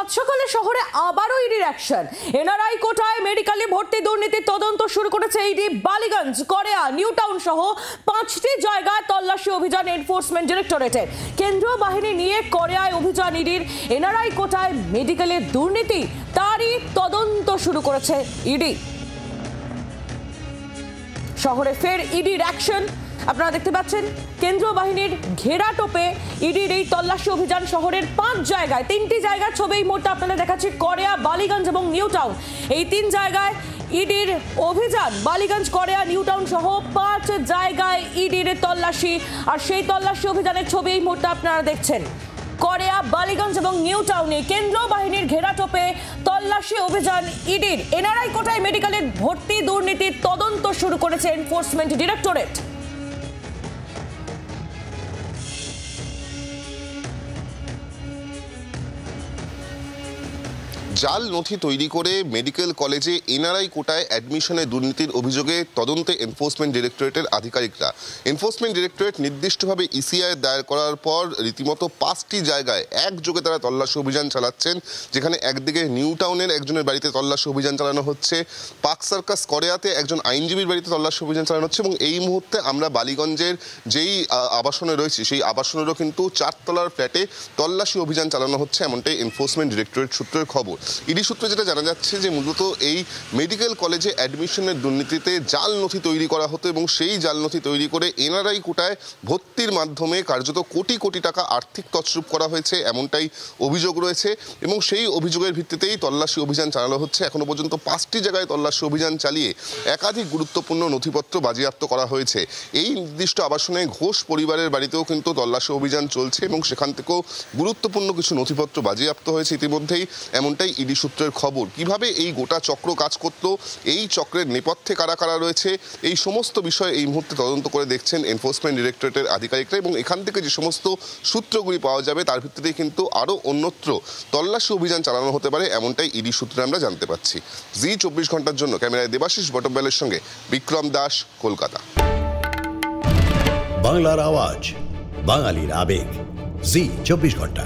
সাত সকালে শহরে আবারও ইডির অ্যাকশন। এনআরআই কোটায় মেডিকেলে ভর্তি দুর্নীতির তদন্ত শুরু করেছে ইডি। বালিগঞ্জ, করেয়া, নিউ টাউন সহ 5টি জায়গায় তল্লাশি অভিযান এনফোর্সমেন্ট ডিরেক্টরেটের। কেন্দ্রীয় বাহিনী নিয়ে করেয়ায় অভিযান ইডির। এনআরআই কোটায় মেডিকেলে দুর্নীতি, তারই তদন্ত শুরু করেছে ইডি। শহরে ফের ইডির অ্যাকশন। আপনারা দেখতে পাচ্ছেন কেন্দ্রীয় বাহিনীর ঘেরাটোপে ইডির এই তল্লাশি অভিযান শহরের 5 জায়গায়। 3টি জায়গার ছবি এই মুহূর্তে আপনাদের দেখাচ্ছি, করেয়া, বালিগঞ্জ এবং নিউ টাউন। এই 3 জায়গায় ইডির অভিযান। বালিগঞ্জ, করেয়া, নিউ টাউন সহ 5 জায়গায় ইডির তল্লাশি। আর সেই তল্লাশি অভিযানের ছবি এই মুহূর্তে আপনারা দেখছেন। করেয়া, বালিগঞ্জ এবং নিউ টাউনে কেন্দ্রীয় বাহিনীর ঘেরাটোপে তল্লাশি অভিযান ইডির। এনআরআই কোটায় মেডিকেলের ভর্তি দুর্নীতির তদন্ত শুরু করেছে এনফোর্সমেন্ট ডিরেক্টরেট। জাল নথি তৈরি করে মেডিকেল কলেজে এনআরআই কোটায় অ্যাডমিশনে দুর্নীতির অভিযোগে তদন্তে এনফোর্সমেন্ট ডিরেক্টরেটের আধিকারিকরা। এনফোর্সমেন্ট ডিরেক্টরেট নির্দিষ্টভাবে ইসিআই দায়ের করার পর রীতিমতো 5টি জায়গায় একযোগে তারা তল্লাশি অভিযান চালাচ্ছেন, যেখানে একদিকে নিউ টাউনের একজনের বাড়িতে তল্লাশি অভিযান চালানো হচ্ছে, পার্ক সার্কাস করেয়াতে একজন আইনজীবীর বাড়িতে তল্লাশি অভিযান চালানো হচ্ছে, এবং এই মুহূর্তে আমরা বালিগঞ্জের যেই আবাসনে রয়েছি সেই আবাসনেরও কিন্তু 4 তলার ফ্ল্যাটে তল্লাশি অভিযান চালানো হচ্ছে, এমনটাই এনফোর্সমেন্ট ডিরেক্টরেট সূত্রের খবর। ইডি সূত্রে যেটা জানা যাচ্ছে যে মূলত এই মেডিকেল কলেজে অ্যাডমিশনের দুর্নীতিতে জাল নথি তৈরি করা হতো এবং সেই জাল নথি তৈরি করে এনআরআই কোটায় ভর্তির মাধ্যমে কার্যত কোটি কোটি টাকা আর্থিক তছরূপ করা হয়েছে, এমনটাই অভিযোগ রয়েছে। এবং সেই অভিযোগের ভিত্তিতেই তল্লাশি অভিযান চালানো হচ্ছে। এখনো পর্যন্ত 5টি জায়গায় তল্লাশি অভিযান চালিয়ে একাধিক গুরুত্বপূর্ণ নথিপত্র বাজেয়াপ্ত করা হয়েছে। এই নির্দিষ্ট আবাসনে ঘোষ পরিবারের বাড়িতেও কিন্তু তল্লাশি অভিযান চলছে এবং সেখান থেকেও গুরুত্বপূর্ণ কিছু নথিপত্র বাজেয়াপ্ত হয়েছে ইতিমধ্যেই, এমনটাই ইডি সূত্রের খবর। কিভাবে এই গোটা চক্র কাজ করত, এই চক্রের নেপথ্যে কারা কারা রয়েছে, এই সমস্ত বিষয় এই মুহূর্তে তদন্ত করে দেখছেন এনফোর্সমেন্ট ডিরেক্টরেটের আধিকারিকরা। এবং এখান থেকে যে সমস্ত সূত্রগুলি পাওয়া যাবে তার ভিত্তিতেই কিন্তু আরও অন্যত্র তল্লাশি অভিযান চালানো হতে পারে, এমনটাই ইডি সূত্রে আমরা জানতে পারছি। জি 24 ঘন্টার জন্য ক্যামেরায় দেবাশিস বটব্যালের সঙ্গে বিক্রম দাস, কলকাতা। বাংলার আওয়াজ, বাঙালির আবেগ, জি 24 ঘন্টা।